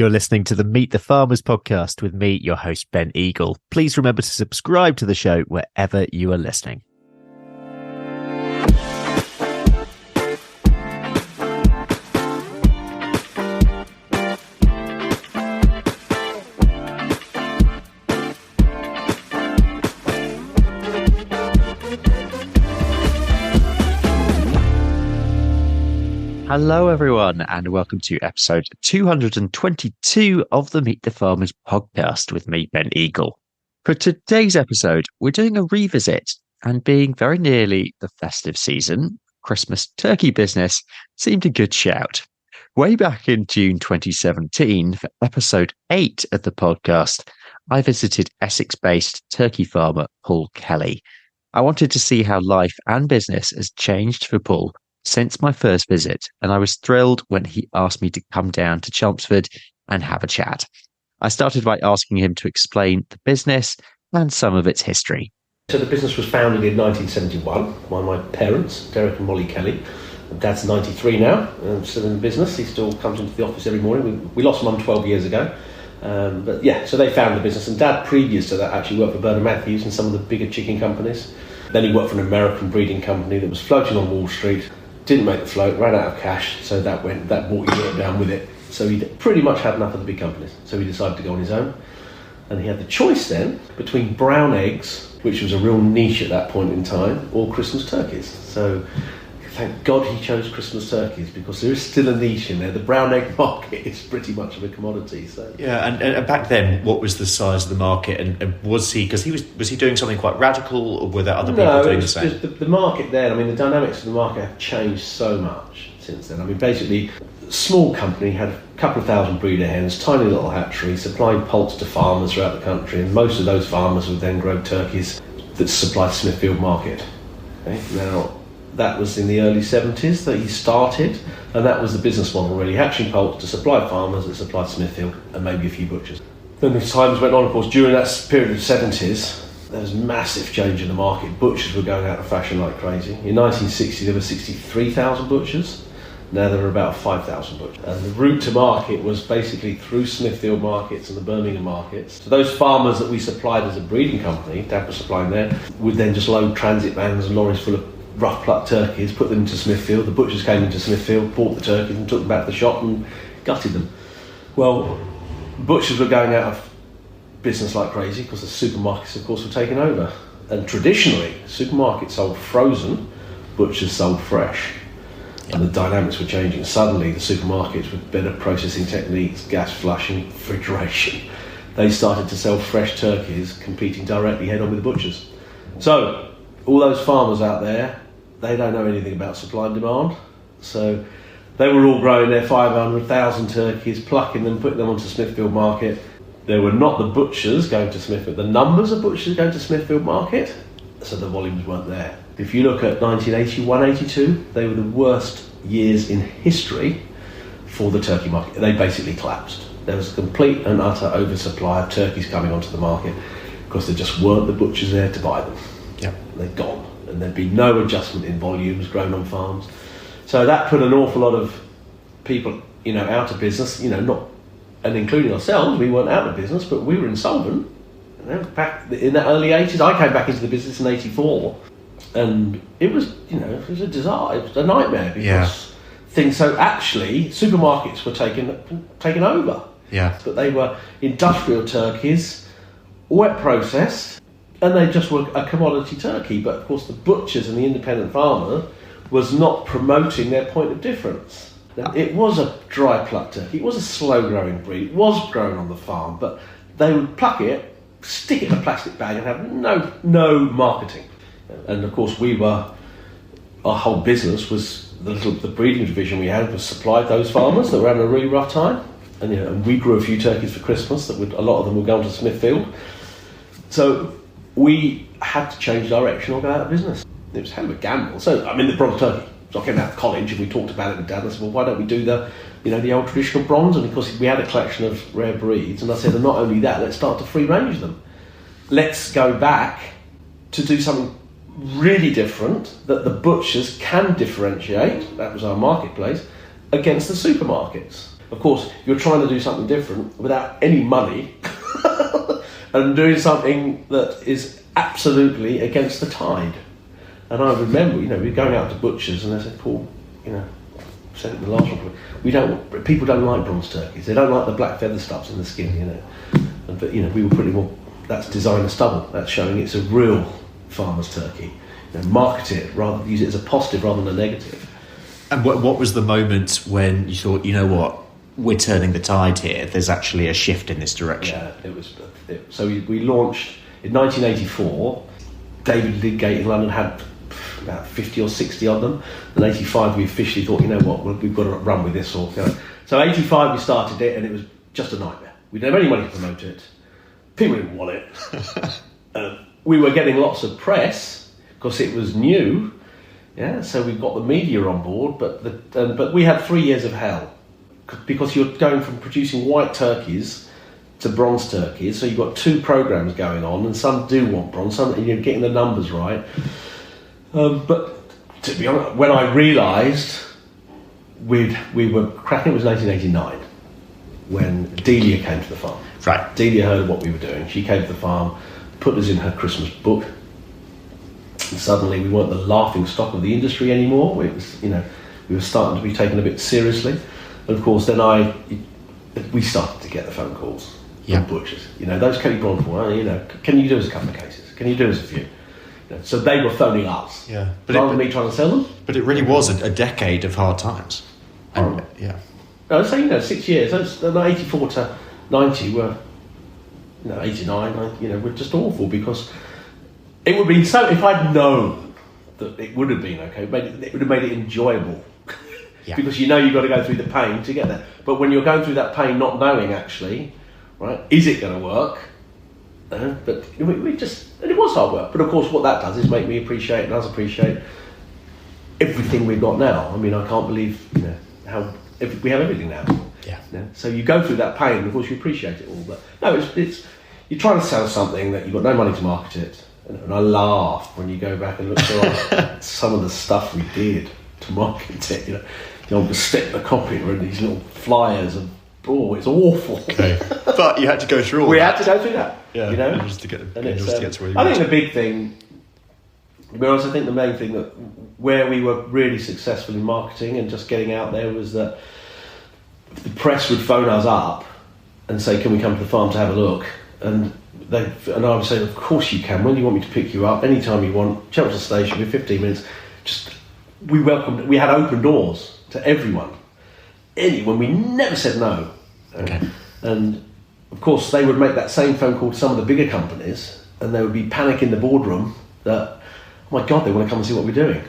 You're listening to the Meet the Farmers podcast with me, your host, Ben Eagle. Please remember to subscribe to the show wherever you are listening. Hello, everyone, and welcome to episode 222 of the Meet the Farmers podcast with me, Ben Eagle. For today's episode, we're doing a revisit, and being very nearly the festive season, Christmas turkey business seemed a good shout. Way back in June 2017, for episode 8 of the podcast, I visited Essex-based turkey farmer Paul Kelly. I wanted to see how life and business has changed for Paul since my first visit, and I was thrilled when he asked me to come down to Chelmsford and have a chat. I started by asking him to explain the business and some of its history. So the business was founded in 1971 by my parents, Derek and Molly Kelly. Dad's 93 now, still in the business. He still comes into the office every morning. We lost Mum 12 years ago. So they founded the business, and Dad, previous to that, actually worked for Bernard Matthews and some of the bigger chicken companies. Then he worked for an American breeding company that was floating on Wall Street. Didn't make the float, ran out of cash, so that brought his work down with it. So he pretty much had enough of the big companies. So he decided to go on his own. And he had the choice then between brown eggs, which was a real niche at that point in time, or Christmas turkeys. So thank God he chose Christmas turkeys, because there is still a niche in there. The brown egg market is pretty much of a commodity. So yeah, and back then, what was the size of the market? And was he, because was he doing something quite radical, or were there other people doing the same? The market then, I mean, the dynamics of the market have changed so much since then. I mean, basically, small company had a couple of thousand breeder hens, tiny little hatchery, supplying poults to farmers throughout the country, and most of those farmers would then grow turkeys that supplied Smithfield market. Okay? Now, that was in the early 70s that he started, and that was the business model really, hatching poults to supply farmers that supplied Smithfield and maybe a few butchers. Then as times went on, of course, during that period of the 70s, there was massive change in the market. Butchers were going out of fashion like crazy. In 1960, there were 63,000 butchers. Now there are about 5,000 butchers. And the route to market was basically through Smithfield markets and the Birmingham markets. So those farmers that we supplied as a breeding company, Dad was supplying there, would then just load transit vans and lorries full of rough plucked turkeys, put them into Smithfield. The butchers came into Smithfield, bought the turkeys and took them back to the shop and gutted them. Well, butchers were going out of business like crazy because the supermarkets, of course, were taking over. And traditionally, supermarkets sold frozen, butchers sold fresh. And the dynamics were changing. Suddenly, the supermarkets with better processing techniques, gas flushing, refrigeration, they started to sell fresh turkeys, competing directly head-on with the butchers. So, all those farmers out there, they don't know anything about supply and demand. So, they were all growing their 500,000 turkeys, plucking them, putting them onto Smithfield market. There were not the butchers going to Smithfield, the numbers of butchers going to Smithfield market, so the volumes weren't there. If you look at 1981, 82, they were the worst years in history for the turkey market. They basically collapsed. There was a complete and utter oversupply of turkeys coming onto the market because there just weren't the butchers there to buy them. Yep. They'd gone, and there'd been no adjustment in volumes grown on farms. So that put an awful lot of people, out of business, and including ourselves. We weren't out of business, but we were insolvent. Back in the early 80s, I came back into the business in 84, and it was a disaster. It was a nightmare because things. So actually, supermarkets were taken over. Yeah. But they were industrial turkeys, wet processed, and they just were a commodity turkey. But of course, the butchers and the independent farmer was not promoting their point of difference. It was a dry pluck turkey. It was a slow-growing breed. It was grown on the farm, but they would pluck it, stick it in a plastic bag, and have no marketing. And of course, our whole business was the breeding division we had was supplied those farmers that were having a really rough time. And and we grew a few turkeys for Christmas a lot of them were going to Smithfield. So we had to change direction or go out of business. It was a hell of a gamble. So the bronze turkey. So I came out of college and we talked about it with Dad. I said, well, why don't we do the old traditional bronze? And because we had a collection of rare breeds, and I said, and not only that, let's start to free range them. Let's go back to do something really different that the butchers can differentiate. That was our marketplace against the supermarkets. of course, you're trying to do something different without any money and doing something that is absolutely against the tide. And I remember, we're going out to butchers and they said, Paul, said it in the last one, people don't like bronze turkeys. They don't like the black feather stuffs in the skin, But, we were pretty well, that's designer stubble. That's showing it's a real farmer's turkey. Market it, rather use it as a positive rather than a negative. And what was the moment when you thought, you know what, we're turning the tide here, there's actually a shift in this direction? Yeah, so we launched in 1984. David Lidgate in London had about 50 or 60 of them. In 85 we officially thought, we've got to run with this. So 85 we started it and it was just a nightmare. We didn't have any money to promote it. People didn't want it. We were getting lots of press because it was new. Yeah, so we got the media on board, but we had 3 years of hell because you're going from producing white turkeys to bronze turkeys. So you've got 2 programs going on, and some do want bronze, some you're getting the numbers right. But to be honest, when I realised we were cracking, it was 1989 when Delia came to the farm. Right. Delia heard of what we were doing. She came to the farm, put us in her Christmas book. And suddenly we weren't the laughing stock of the industry anymore. It was, we were starting to be taken a bit seriously. And of course, then we started to get the phone calls from butchers. Those Kelly Bronze ones, can you do us a couple of cases? Can you do us a few? So they were phoning us, rather than me trying to sell them. But it really was a decade of hard times. And, I'd say 6 years. 84 to 90 were, 89. Were just awful because it would have been so. If I'd known that it would have been okay, it would have made it enjoyable. Because you've got to go through the pain to get there. But when you're going through that pain, not knowing actually, right, is it going to work? But and it was hard work. But of course, what that does is make me appreciate and us appreciate everything we've got now. I mean, I can't believe how we have everything now. So you go through that pain, and of course you appreciate it all. But no, it's you're trying to sell something that you've got no money to market it. And I laugh when you go back and look at some of the stuff we did to market it. The old stepper copier and these little flyers and it's awful. Okay. But you had to go through all that. We had to go through that. Just to get to where you I think the big thing, to be honest, I think the main thing that where we were really successful in marketing and just getting out there was that the press would phone us up and say, can we come to the farm to have a look? And I would say, of course you can. When do you want me to pick you up? Anytime you want. Chelmsford Station, we're 15 minutes. We had open doors to everyone. Anyone, we never said no. Okay. And of course, they would make that same phone call to some of the bigger companies, and there would be panic in the boardroom that, oh my God, they want to come and see what we're doing.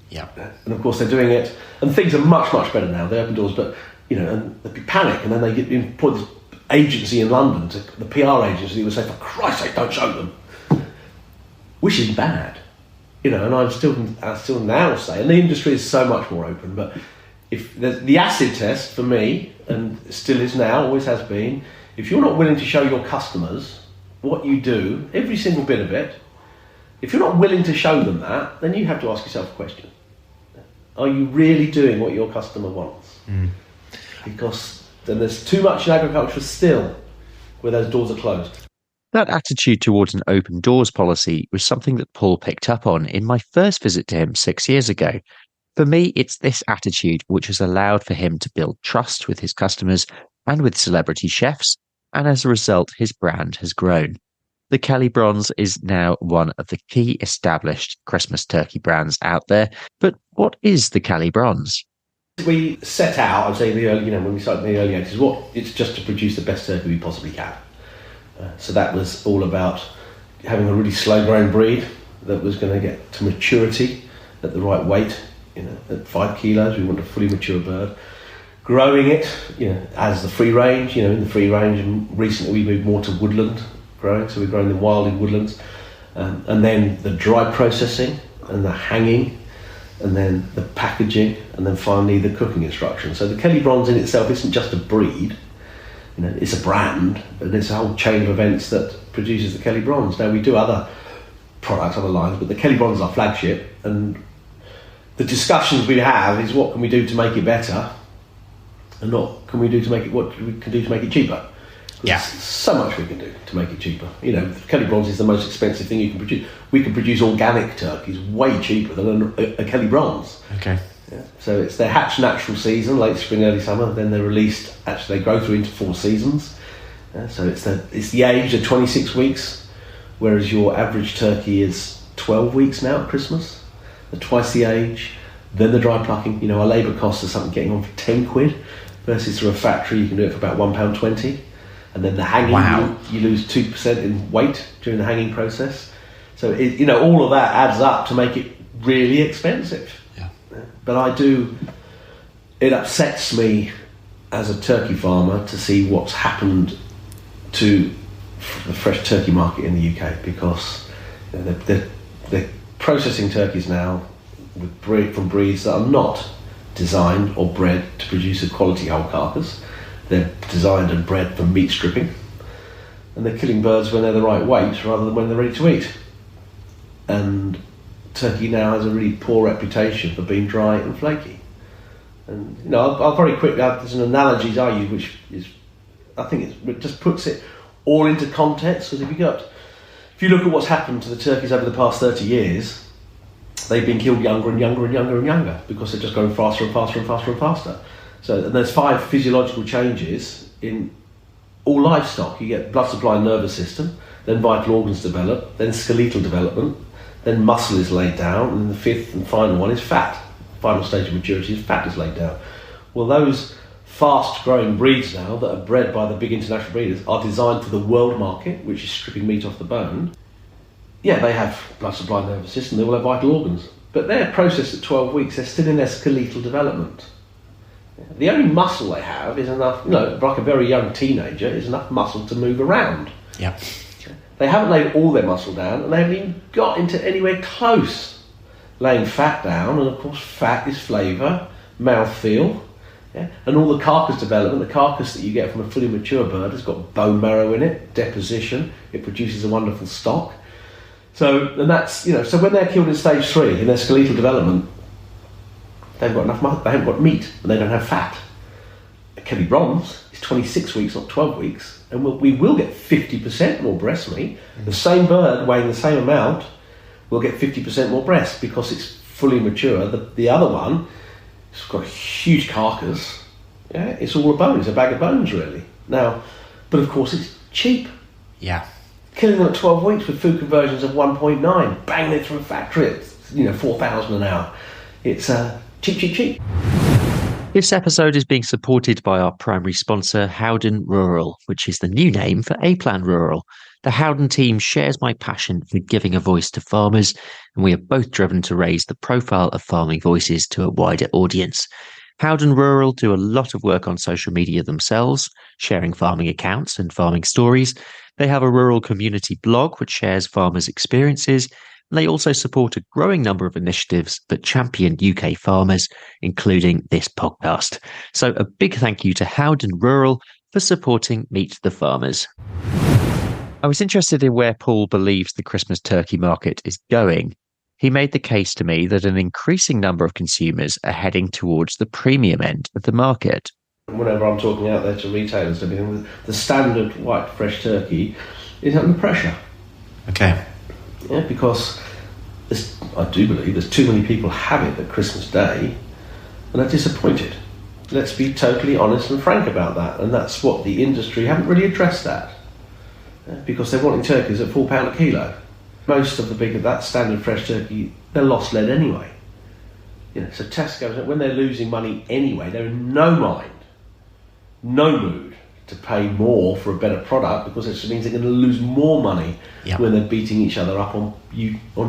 Yeah. And of course, they're doing it, and things are much, much better now. They open doors, but and there'd be panic, and then they get employed this agency in London, the PR agency, would say, for Christ's sake, don't show them, which is bad. And I still now say, and the industry is so much more open, but if the acid test for me, and still is now, always has been, if you're not willing to show your customers what you do, every single bit of it, if you're not willing to show them that, then you have to ask yourself a question. Are you really doing what your customer wants? Because then there's too much in agriculture still where those doors are closed. That attitude towards an open doors policy was something that Paul picked up on in my first visit to him 6 years ago. For me, it's this attitude which has allowed for him to build trust with his customers and with celebrity chefs, and as a result, his brand has grown. The Kelly Bronze is now one of the key established Christmas turkey brands out there. But what is the Kelly Bronze? We set out, I'd say, when we started in the early 80s, it's just to produce the best turkey we possibly can. So that was all about having a really slow-growing breed that was going to get to maturity at the right weight. At 5 kilos, we want a fully mature bird. Growing it, as the free range, in the free range, and recently we moved more to woodland growing, so we're growing them wild in woodlands. And then the dry processing and the hanging, and then the packaging, and then finally the cooking instructions. So the Kelly Bronze in itself isn't just a breed, it's a brand, and it's a whole chain of events that produces the Kelly Bronze. Now we do other products, other lines, but the Kelly Bronze is our flagship, and the discussions we have is what can we do to make it better, and not can we do to make it what we can do to make it cheaper. Yeah. There's so much we can do to make it cheaper. Kelly Bronze is the most expensive thing you can produce. We can produce organic turkeys way cheaper than a Kelly Bronze. Okay. Yeah. So it's their hatch natural season, late spring, early summer. Then they're released. Actually, they grow through into 4 seasons. So it's the age of 26 weeks, whereas your average turkey is 12 weeks now at Christmas. They're twice the age. Then the dry plucking. Our labour costs are something getting on for £10 versus through a factory you can do it for about £1.20. And then the hanging, wow. you lose 2% in weight during the hanging process. So all of that adds up to make it really expensive. Yeah. But it upsets me as a turkey farmer to see what's happened to the fresh turkey market in the UK, because they're processing turkeys now from breeds that are not designed or bred to produce a quality whole carcass. They're designed and bred for meat stripping, and they're killing birds when they're the right weight rather than when they're ready to eat. And turkey now has a really poor reputation for being dry and flaky. And I'll very quickly, there's an analogy I use which is, I think it just puts it all into context, because if you look at what's happened to the turkeys over the past 30 years, they've been killed younger and younger and younger and younger because they're just growing faster and faster and faster and faster. So there's 5 physiological changes in all livestock. You get blood supply and nervous system, then vital organs develop, then skeletal development, then muscle is laid down, and the 5th and final one is fat. Final stage of maturity is fat is laid down. Well, those fast-growing breeds now that are bred by the big international breeders are designed for the world market, which is stripping meat off the bone. Yeah, they have blood supply and nervous system, they will have vital organs. But they're processed at 12 weeks, they're still in their skeletal development. The only muscle they have is enough, like a very young teenager, is enough muscle to move around. Yeah. They haven't laid all their muscle down, and they haven't even got into anywhere close laying fat down. And of course, fat is flavour, mouthfeel, and all the carcass development. The carcass that you get from a fully mature bird has got bone marrow in it, deposition. It produces a wonderful stock. So when they're killed in stage 3 in their skeletal development, they've got enough muscle, they haven't got meat, and they don't have fat. A Kelly Bronze is 26 weeks, not 12 weeks, and we will get 50% more breast meat. The same bird weighing the same amount will get 50% more breast because it's fully mature. The other one, it's got a huge carcass. Yeah, it's all a bone. It's a bag of bones, really. Now, but of course, it's cheap. Yeah. Killing them at 12 weeks with food conversions of 1.9, banging it through a factory at 4,000 an hour. It's cheap. This episode is being supported by our primary sponsor, Howden Rural, which is the new name for A-Plan Rural. The Howden team shares my passion for giving a voice to farmers, and we are both driven to raise the profile of farming voices to a wider audience. Howden Rural do a lot of work on social media themselves, sharing farming accounts and farming stories. They have a rural community blog which shares farmers' experiences. They also support a growing number of initiatives that champion UK farmers, including this podcast. So a big thank you to Howden Rural for supporting Meet the Farmers. I was interested in where Paul believes the Christmas turkey market is going. He made the case to me that an increasing number of consumers are heading towards the premium end of the market. Whenever I'm talking out there to retailers, the standard white fresh turkey is under pressure. Okay. Yeah, because I do believe there's too many people have it at Christmas Day and are disappointed. Let's be totally honest and frank about that, and that's what the industry haven't really addressed that, because they're wanting turkeys at £4 a kilo. Most of that standard fresh turkey, they're loss led anyway. So Tesco, when they're losing money anyway, they're in no mood to pay more for a better product, because it means they're going to lose more money when they're beating each other up on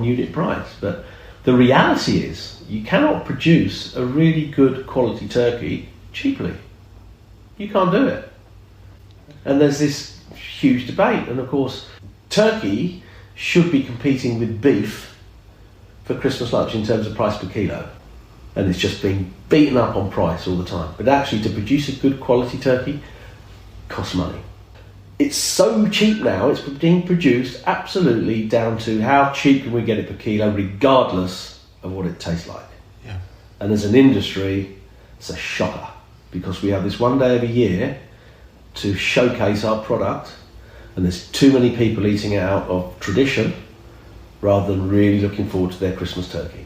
unit price. But the reality is, you cannot produce a really good quality turkey cheaply. You can't do it. And there's this huge debate, and of course, turkey should be competing with beef for Christmas lunch in terms of price per kilo. And it's just being beaten up on price all the time. But actually, to produce a good quality turkey costs money. It's so cheap now, it's being produced absolutely down to how cheap can we get it per kilo, regardless of what it tastes like. Yeah. And as an industry, it's a shocker. because we have this one day of a year to showcase our product, and there's too many people eating it out of tradition rather than really looking forward to their Christmas turkey.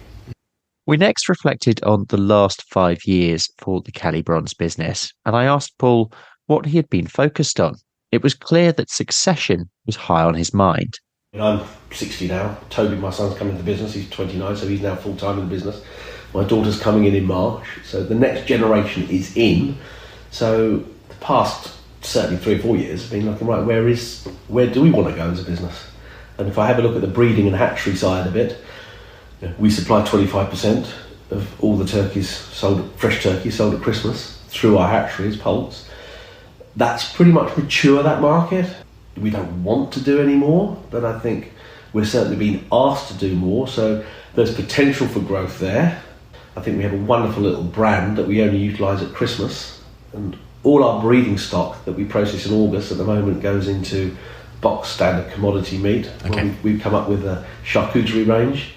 We next reflected on the last 5 years for the Kelly Bronze business, and I asked Paul what he had been focused on. It was clear that succession was high on his mind. I'm 60 now. Toby, my son's coming into the business. He's 29, so he's now full-time in the business. My daughter's coming in March, so the next generation is in. So the past, certainly 3 or 4 years, have been looking, right, where do we want to go as a business? And if I have a look at the breeding and hatchery side of it, we supply 25% of all the turkeys sold, fresh turkeys sold at Christmas through our hatcheries, poults. That's pretty much mature, that market. We don't want to do any more, but I think we're certainly being asked to do more, so there's potential for growth there. I think we have a wonderful little brand that we only utilise at Christmas, and all our breeding stock that we process in August at the moment goes into box standard commodity meat. Okay. Well, we've come up with a charcuterie range.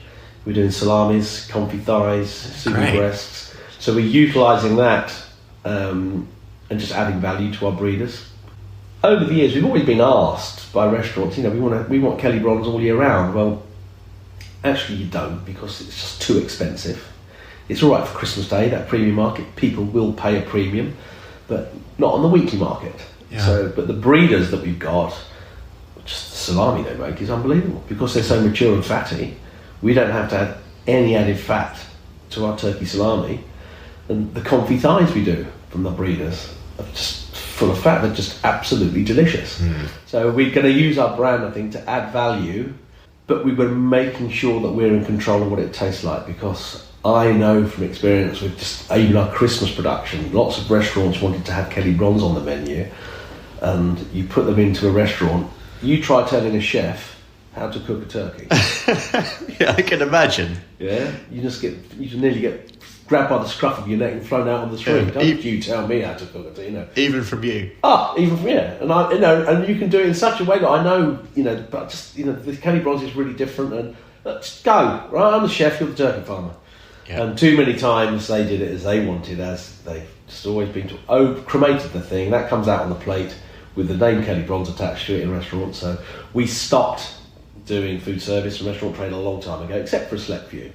We're doing salamis, confit thighs, super breasts. So we're utilising that and just adding value to our breeders. Over the years, we've always been asked by restaurants, we want Kelly Bronze all year round. Well, actually you don't, because it's just too expensive. It's all right for Christmas Day, that premium market. People will pay a premium, but not on the weekly market. Yeah. But the breeders that we've got, just the salami they make is unbelievable. Because they're so mature and fatty, we don't have to add any added fat to our turkey salami. And the confit thighs we do from the breeders are just full of fat. They're just absolutely delicious. So we're going to use our brand, I think, to add value, but we're making sure that we're in control of what it tastes like, because I know from experience with just even our Christmas production, lots of restaurants wanted to have Kelly Bronze on the menu, and you put them into a restaurant, you try telling a chef how to cook a turkey. Yeah, I can imagine. Yeah, you nearly get grabbed by the scruff of your neck and thrown out on the street. Don't you tell me how to cook it, Even from you. Even from and and you can do it in such a way that I know, but just the Kelly Bronze is really different, and just go right. I'm the chef, you're the turkey farmer. Yeah. And too many times they did it as they wanted, as they've just always been cremated the thing. That comes out on the plate with the name Kelly Bronze attached to it in restaurants. So we stopped doing food service and restaurant trade a long time ago, except for a select few.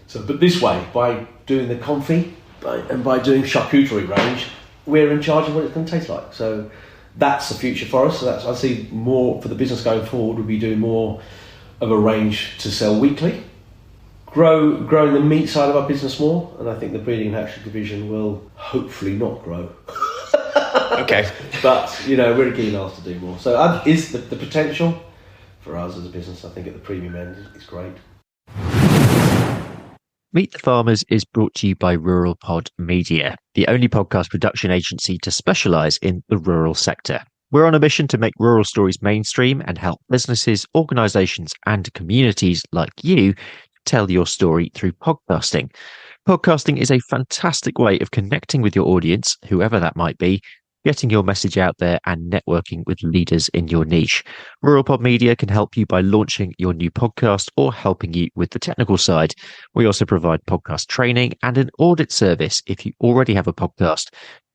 So, but this way, by doing the confit and by doing charcuterie range, we're in charge of what it's going to taste like. So that's the future for us. So I see more for the business going forward. We'll be doing more of a range to sell weekly, growing the meat side of our business more, and I think the breeding and hatchery division will hopefully not grow. Okay. But we're keen asked to do more. So is the potential for us as a business, I think, at the premium end is great. Meet the Farmers is brought to you by RuralPod Media, the only podcast production agency to specialise in the rural sector. We're on a mission to make rural stories mainstream and help businesses, organisations and communities like you tell your story through podcasting. Podcasting is a fantastic way of connecting with your audience, whoever that might be, getting your message out there and networking with leaders in your niche. RuralPod Media can help you by launching your new podcast or helping you with the technical side. We also provide podcast training and an audit service if you already have a podcast,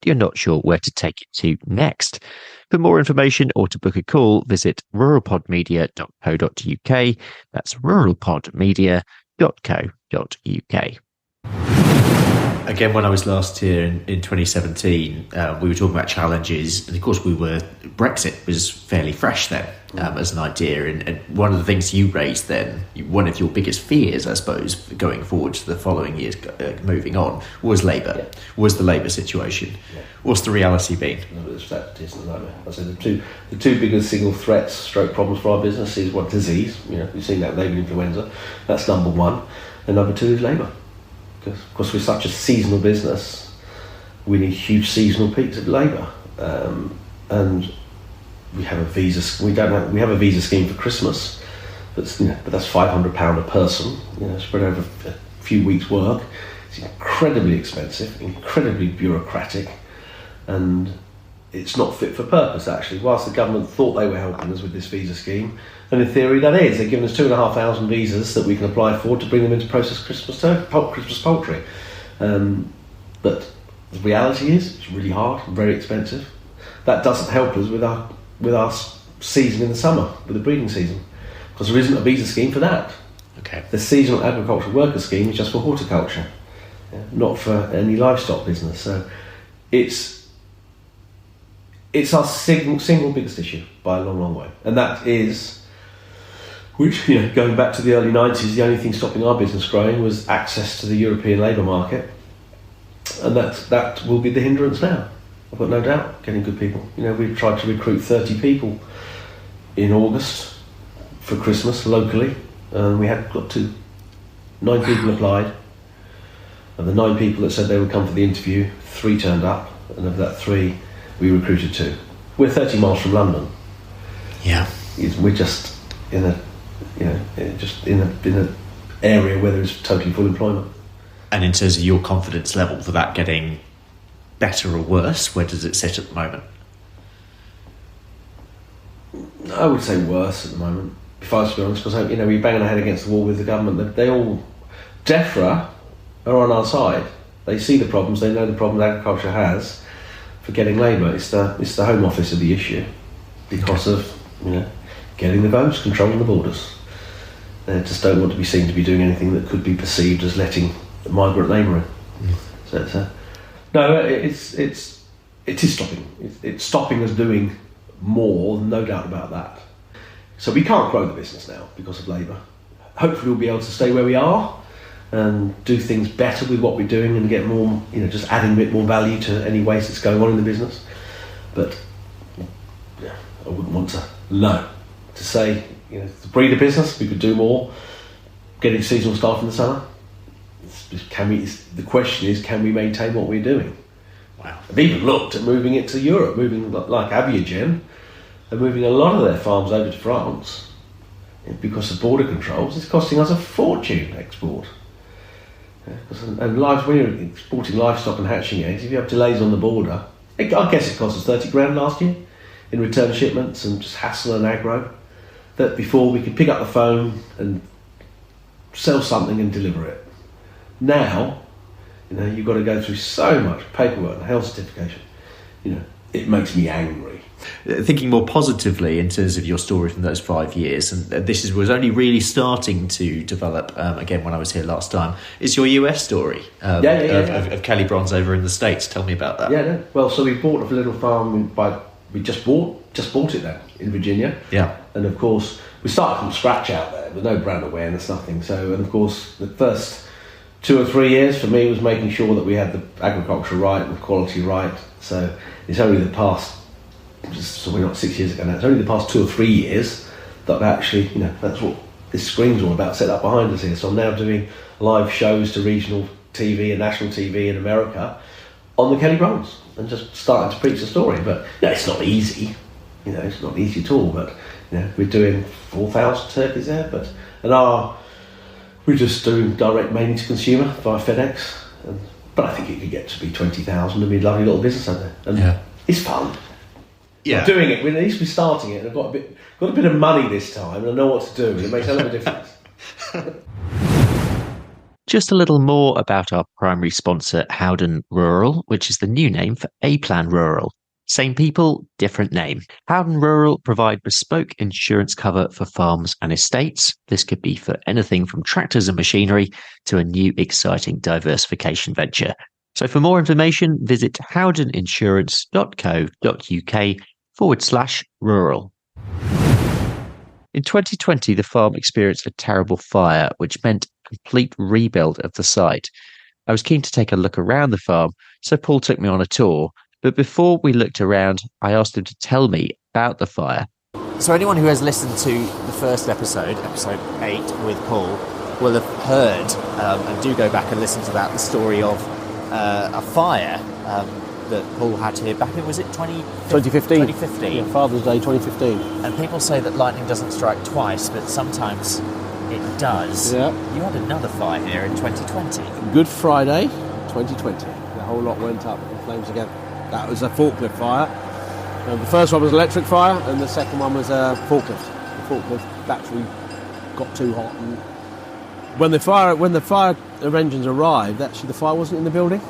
you're not sure where to take it to next. For more information or to book a call, visit ruralpodmedia.co.uk. That's ruralpodmedia.co.uk. Again, when I was last here in 2017, we were talking about challenges, and of course Brexit was fairly fresh then as an idea, and one of the things you raised then, one of your biggest fears, I suppose, going forward to the following years, moving on, was labour, was the labour situation. Yeah. What's the reality been? That isn't labour. I said the two biggest single threats, stroke problems for our business is what disease, we've seen that with avian influenza, that's number one, and number two is labour. Because we're such a seasonal business, we need huge seasonal peaks of labour, and we have a visa. We have a visa scheme for Christmas, but that's £500 a person, spread over a few weeks' work. It's incredibly expensive, incredibly bureaucratic, and it's not fit for purpose. Actually, whilst the government thought they were helping us with this visa scheme, and in theory that is, they've given us 2,500 visas that we can apply for to bring them into processed Christmas poultry. But The reality is it's really hard and very expensive. That doesn't help us with our season in the summer, with the breeding season, because there isn't a visa scheme for that. Okay. The seasonal agricultural worker scheme is just for horticulture, not for any livestock business. So it's our single biggest issue by a long, long way, and that is, which, going back to the early 90s, the only thing stopping our business growing was access to the European labour market, and that will be the hindrance now. I've got no doubt, getting good people. We've tried to recruit 30 people in August for Christmas locally, and we had got to 9 people applied. Of the 9 people that said they would come for the interview, 3 turned up, and of that 3, we recruited 2. We're 30 miles from London. Yeah, we're just in a, just in an area where there's totally full employment. and in terms of your confidence level for that getting better or worse, where does it sit at the moment? I would say worse at the moment, if I was to be honest, because we're banging our head against the wall with the government. They all, DEFRA are on our side. They see the problems. They know the problems agriculture has for getting labour. It's the Home Office of the issue because of getting the votes, controlling the borders. They just don't want to be seen to be doing anything that could be perceived as letting migrant labour in. So it is stopping. It's stopping us doing more, no doubt about that. So we can't grow the business now because of labour. Hopefully we'll be able to stay where we are and do things better with what we're doing and get more, just adding a bit more value to any waste that's going on in the business. But I wouldn't want to say, to breed a business, we could do more, getting seasonal staff in the summer. The question is, can we maintain what we're doing? Wow. I've even looked at moving it to Europe, moving like Aviagen, and moving a lot of their farms over to France because of border controls. It's costing us a fortune export. When you're exporting livestock and hatching eggs, if you have delays on the border, I guess it cost us 30 grand last year in return shipments and just hassle and aggro. That before we could pick up the phone and sell something and deliver it. Now, you've got to go through so much paperwork and health certification. It makes me angry. Thinking more positively in terms of your story from those 5 years, and this was only really starting to develop again when I was here last time, is your US story of Kelly Bronze over in the States. Tell me about that. Yeah, well, so we bought a little farm we just bought it there in Virginia. Yeah. And of course, we started from scratch out there with no brand awareness, nothing. So, and of course, the first 2 or 3 years for me was making sure that we had the agriculture right and the quality right. So it's only the past, so we're not 6 years ago now, it's only the past 2 or 3 years that I've actually, that's what this screen's all about, set up behind us here. So I'm now doing live shows to regional TV and national TV in America on the Kelly Bronze and just starting to preach the story. But it's not easy, it's not easy at all, but we're doing 4,000 turkeys there, we're just doing direct mainly to consumer via FedEx, but I think it could get to be 20,000 and be a lovely little business out there, and it's fun. Yeah, I'm doing it. We're at least we're starting it, and I've got a bit of money this time, and I know what to do, and it makes a lot of difference. Just a little more about our primary sponsor, Howden Rural, which is the new name for A-Plan Rural. Same people, different name. Howden Rural provide bespoke insurance cover for farms and estates. This could be for anything from tractors and machinery to a new exciting diversification venture. So for more information, visit howdeninsurance.co.uk/rural. In 2020, the farm experienced a terrible fire, which meant a complete rebuild of the site. I was keen to take a look around the farm, so Paul took me on a tour. But before we looked around, I asked him to tell me about the fire. So anyone who has listened to the first episode 8 with Paul, will have heard, and do go back and listen to that, the story of a fire that Paul had here back in, was it 2015? 2015. Yeah, Father's Day 2015. And people say that lightning doesn't strike twice, but sometimes it does. Yeah. You had another fire here in 2020. Good Friday 2020. The whole lot went up in flames again. That was a forklift fire. The first one was electric fire, and the second one was a forklift. The forklift battery got too hot, and when the fire engines arrived, actually the fire wasn't in the building.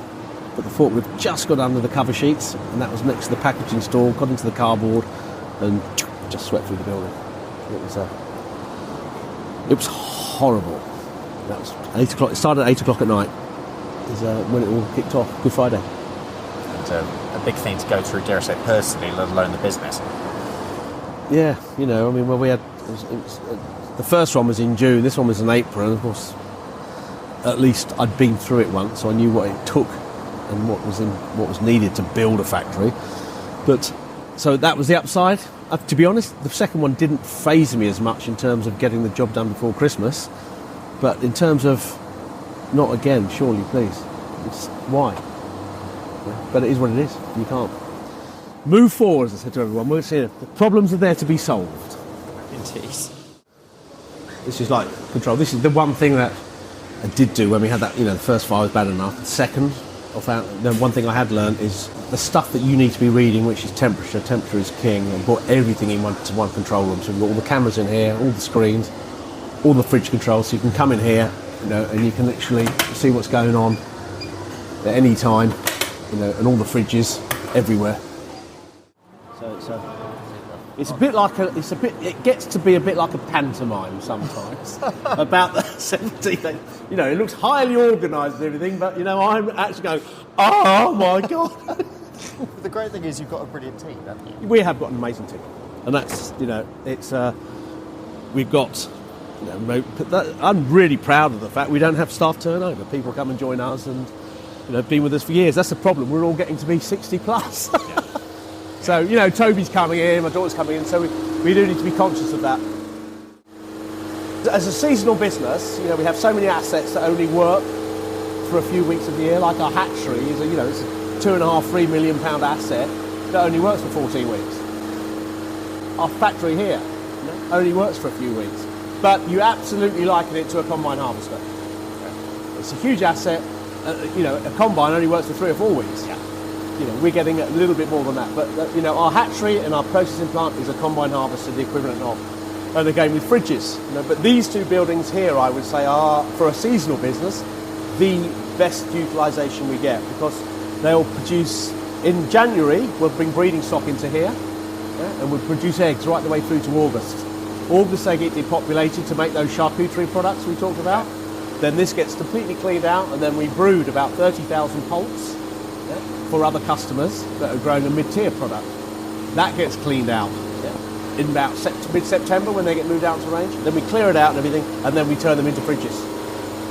but the forklift just got under the cover sheets, and that was next to the packaging store, got into the cardboard, and just swept through the building. It was horrible. That was 8 o'clock. It started at 8 o'clock at night. Is when it all kicked off. Good Friday. And a big thing to go through, dare I say, personally, let alone the business. Yeah, you know, I mean, well, we had the first one was in June. This one was in April, and of course, at least I'd been through it once, so I knew what it took and what was needed to build a factory. But so that was the upside. To be honest, the second one didn't faze me as much in terms of getting the job done before Christmas. But in terms of, not again, surely, please. It's why. Yeah, but it is what it is. You can't. Move forward, as I said to everyone. We're seeing the problems are there to be solved. Indeed. This is like control. This is the one thing that I did do when we had that, you know, the first fire was bad enough. The second, the one thing I had learned is the stuff that you need to be reading, which is temperature. Temperature is king. I brought everything in one control room. So we've got all the cameras in here, all the screens, all the fridge controls. So you can come in here, you know, and you can literally see what's going on at any time, you know, and all the fridges everywhere. So it gets to be a bit like a pantomime sometimes about the 17th. You know, it looks highly organised and everything, but, you know, I'm actually going, oh my God. The great thing is you've got a brilliant team, haven't you? We have got an amazing team. And that's, you know, it's, we've got, you know, I'm really proud of the fact we don't have staff turnover. People come and join us and, you know, been with us for years. That's the problem. We're all getting to be 60 plus. So, you know, Toby's coming in, my daughter's coming in, so we do need to be conscious of that. As a seasonal business, you know, we have so many assets that only work for a few weeks of the year, like our hatchery is a, you know, it's a £2.5–3 million asset that only works for 14 weeks. Our factory here, you know, only works for a few weeks. But you absolutely liken it to a combine harvester. It's a huge asset. You know, a combine only works for 3 or 4 weeks. Yeah. You know, we're getting a little bit more than that. But, you know, our hatchery and our processing plant is a combine harvester, the equivalent of. And again, with fridges. You know, but these two buildings here, I would say, are, for a seasonal business, the best utilisation we get, because they'll produce, in January, we'll bring breeding stock into here, yeah, and we'll produce eggs right the way through to August. August, they get depopulated to make those charcuterie products we talked about. Then this gets completely cleaned out, and then we brood about 30,000 poults, yeah, for other customers that are growing a mid-tier product. That gets cleaned out, yeah, in about mid-September when they get moved out to range. Then we clear it out and everything, and then we turn them into fridges.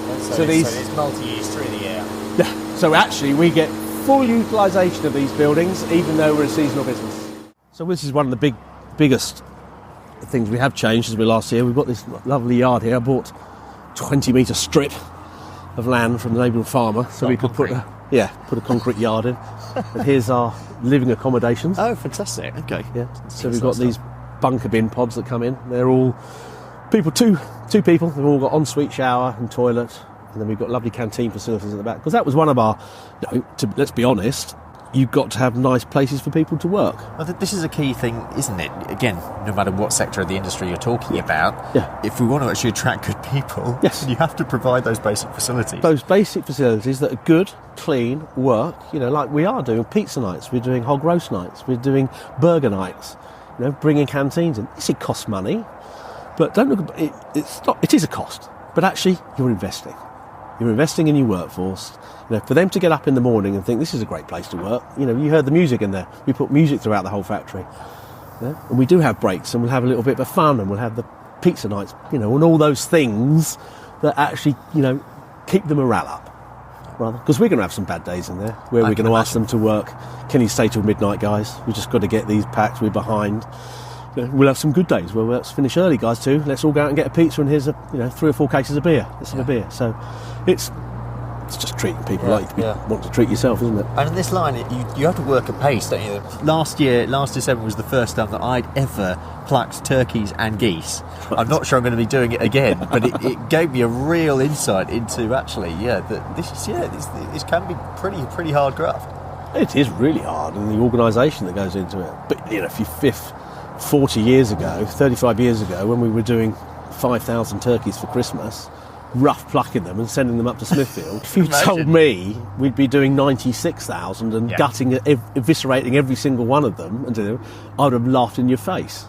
Yeah, so it's multi-use through the year. Yeah. So actually, we get full utilisation of these buildings, even though we're a seasonal business. So this is one of the biggest things we have changed since we last here. We've got this lovely yard here. I bought 20-metre strip of land from the neighbouring farmer, so we could put a concrete yard in. And here's our living accommodations. Oh, fantastic! Okay, yeah. So we've got these bunker bin pods that come in. They're all people, two people. They've all got ensuite shower and toilet, and then we've got lovely canteen facilities at the back. Because that was one of our. Let's be honest. You've got to have nice places for people to work. Well, this is a key thing, isn't it? Again, no matter what sector of the industry you're talking about, if we want to actually attract good people, you have to provide those basic facilities. Those basic facilities that are good, clean, work, you know, like we are doing pizza nights, we're doing hog roast nights, we're doing burger nights, you know, bringing canteens in. Yes, it costs money, but don't look at it. It is a cost, but actually you're investing. You're investing in your workforce. You know, for them to get up in the morning and think this is a great place to work. You know, you heard the music in there. We put music throughout the whole factory. Yeah? And we do have breaks, and we'll have a little bit of fun, and we'll have the pizza nights, you know, and all those things that actually, you know, keep the morale up. Rather, because we're going to have some bad days in there where we're going to ask them to work. Can you stay till midnight, guys? We've just got to get these packed. We're behind. You know, we'll have some good days where let's finish early, guys, too. Let's all go out and get a pizza, and here's 3 or 4 cases of beer. Let's have a beer. So it's just treating people like you want to treat yourself, isn't it? And in this line, you have to work at pace, don't you? Last December was the first time that I'd ever plucked turkeys and geese. Right. I'm not sure I'm going to be doing it again, but it gave me a real insight into actually, that this can be pretty hard graft. It is really hard, and the organisation that goes into it. But you know, if you 40 years ago, 35 years ago, when we were doing 5,000 turkeys for Christmas, rough plucking them and sending them up to Smithfield. If you told me we'd be doing 96,000 and gutting, eviscerating every single one of them, I would have laughed in your face.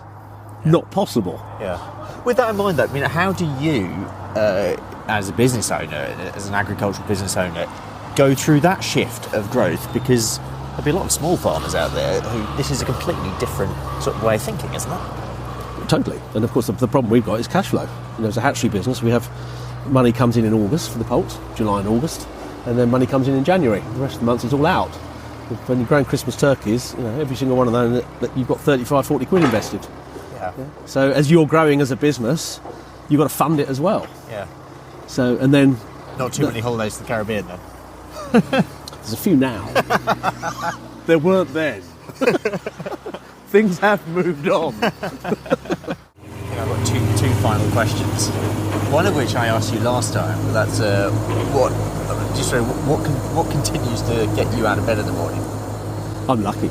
Not possible. Yeah. With that in mind, though, I mean, how do you, as a business owner, as an agricultural business owner, go through that shift of growth? Because there'll be a lot of small farmers out there who this is a completely different sort of way of thinking, isn't it? Totally. And of course, the problem we've got is cash flow. As a hatchery business, we have money comes in August for the poults, July and August, and then money comes in January. The rest of the month is all out. When you're growing Christmas turkeys, every single one of them, that you've got 35, 40 quid invested. Yeah. So as you're growing as a business, you've got to fund it as well. Yeah. So, and then... Not too many holidays to the Caribbean, then? There's a few now. There weren't then. Things have moved on. I've got two final questions. One of which I asked you last time. That's what continues to get you out of bed in the morning? I'm lucky.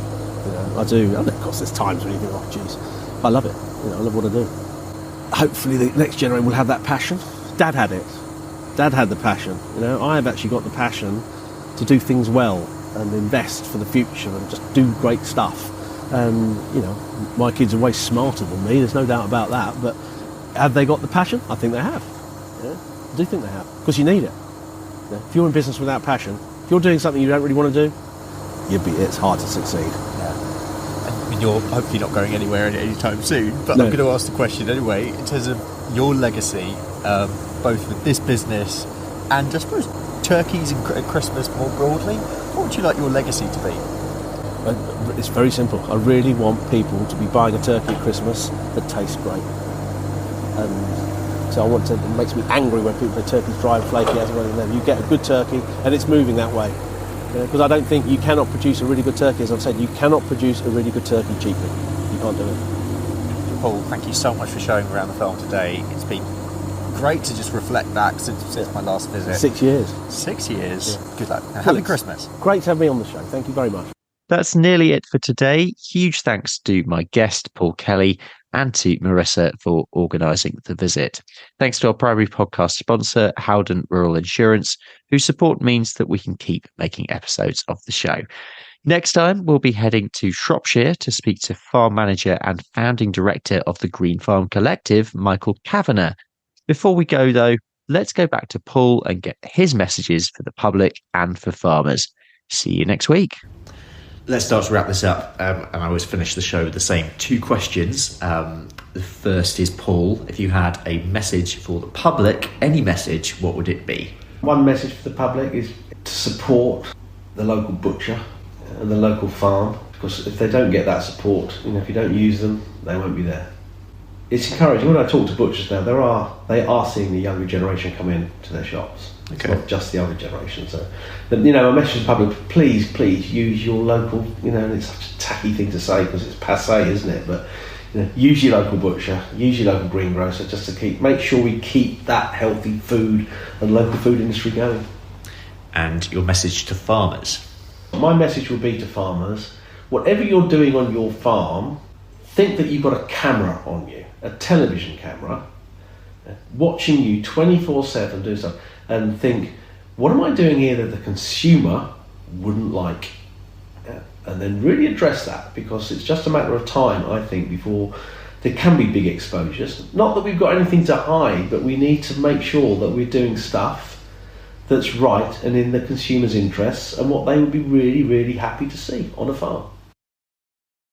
I do. And of course, there's times when you think, oh, geez, I love it. I love what I do. Hopefully, the next generation will have that passion. Dad had it. Dad had the passion. I have actually got the passion to do things well and invest for the future and just do great stuff. And my kids are way smarter than me. There's no doubt about that. But have they got the passion? I think they have. I do think they have, because you need it. If you're in business without passion, if you're doing something you don't really want to do, it's hard to succeed. I mean, you're hopefully not going anywhere anytime soon, but no. I'm going to ask the question anyway, in terms of your legacy, both with this business and I suppose turkeys and Christmas more broadly. What would you like your legacy to be? It's very simple. I really want people to be buying a turkey at Christmas that tastes great. So it makes me angry when people say turkey's dry and flaky as well. You get a good turkey and it's moving that way. Because I don't think you cannot produce a really good turkey. As I've said, you cannot produce a really good turkey cheaply. You can't do it. Paul, thank you so much for showing around the farm today. It's been great to just reflect back since my last visit. 6 years. 6 years. Yeah. Good luck. Happy Christmas. Great to have me on the show. Thank you very much. That's nearly it for today. Huge thanks to my guest, Paul Kelly, and to Marissa for organising the visit. Thanks to our primary podcast sponsor, Howden Rural Insurance, whose support means that we can keep making episodes of the show. Next time, we'll be heading to Shropshire to speak to farm manager and founding director of the Green Farm Collective, Michael Kavanagh. Before we go, though, let's go back to Paul and get his messages for the public and for farmers. See you next week. Let's start to wrap this up, and I always finish the show with the same two questions. The first is, Paul, if you had a message for the public, any message, what would it be? One message for the public is to support the local butcher and the local farm, because if they don't get that support, if you don't use them, they won't be there. It's encouraging. When I talk to butchers now, they are seeing the younger generation come in to their shops. It's not just the older generation. So, a message to the public: please use your local. And it's such a tacky thing to say because it's passé, isn't it? But use your local butcher, use your local greengrocer, just to make sure we keep that healthy food and local food industry going. And your message to farmers? My message will be to farmers: whatever you're doing on your farm, think that you've got a camera on you, a television camera, watching you 24/7 do stuff, and think, what am I doing here that the consumer wouldn't like? And then really address that, because it's just a matter of time, I think, before there can be big exposures. Not that we've got anything to hide, but we need to make sure that we're doing stuff that's right and in the consumer's interests and what they would be really, really happy to see on a farm.